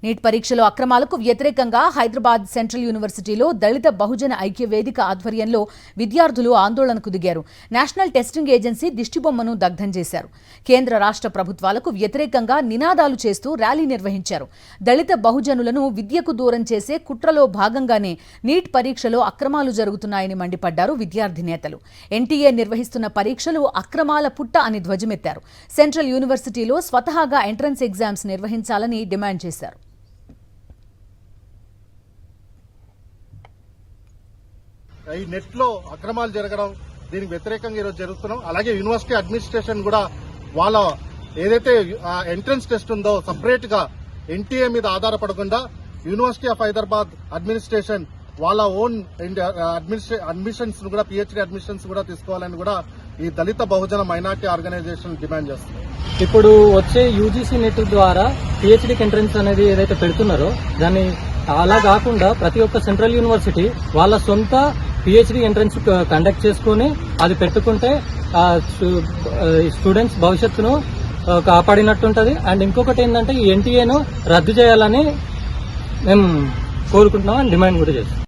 Neat పరీక్షలో అక్రమాలకు వ్యతిరేకంగా హైదరాబాద్ సెంట్రల్ యూనివర్సిటీలో దళిత బహుజన ఐక్య వేదిక ఆధ్వర్యంలో విద్యార్థులు ఆందోళనకు దిగారు. నేషనల్ టెస్టింగ్ ఏజెన్సీ దిష్టిబొమ్మను దగ్ధం చేశారు. కేంద్ర రాష్ట్ర ప్రభుత్వాలకు వ్యతిరేకంగా నినాదాలు చేస్తూ ర్యాలీ నిర్వహించారు. దళిత బహుజనులను విద్యకు దూరం చేసే కుట్రలో భాగంగానే నీట్ పరీక్షలో అక్రమాలు జరుగుతున్నాయని మండిపడ్డారు విద్యార్థి నేతలు. ఎన్టీఏ నిర్వహిస్తున్న పరీక్షలు అక్రమాల పుట్ట అని ధ్వజమెత్తారు. సెంట్రల్ యూనివర్సిటీలో స్వతహాగా ఎంట్రన్స్ ఎగ్జామ్స్ నిర్వహించాలని డిమాండ్ చేశారు. ఈ నెట్ లో అక్రమాలు జరగడం, దీనికి వ్యతిరేకంగా ఈరోజు జరుగుతున్నాం. అలాగే యూనివర్సిటీ అడ్మినిస్ట్రేషన్ కూడా వాళ్ళ ఏదైతే ఎంట్రన్స్ టెస్ట్ ఉందో సపరేట్ గా ఎన్టీఏ మీద ఆధారపడకుండా యూనివర్సిటీ ఆఫ్ హైదరాబాద్ అడ్మినిస్ట్రేషన్ వాళ్ళ ఓన్ అడ్మిషన్స్ కూడా పిహెచ్డి అడ్మిషన్స్ కూడా తీసుకోవాలని కూడా ఈ దళిత బహుజన మైనార్టీ ఆర్గనైజేషన్ డిమాండ్ చేస్తుంది. ఇప్పుడు వచ్చే యూజీసీ నెట్ ద్వారా పిహెచ్డికి ఎంట్రన్స్ అనేది ఏదైతే పెడుతున్నారో దాన్ని అలా కాకుండా ప్రతి ఒక్క సెంట్రల్ యూనివర్సిటీ వాళ్ళ సొంత పిహెచ్డి ఎంట్రన్స్ కండక్ట్ చేసుకుని అది పెట్టుకుంటే స్టూడెంట్స్ భవిష్యత్తును కాపాడినట్టుంటది. అండ్ ఇంకొకటి ఏంటంటే ఈ ఎన్టీఏను రద్దు చేయాలని మేము కోరుకుంటున్నాం, డిమాండ్ కూడా చేస్తాం.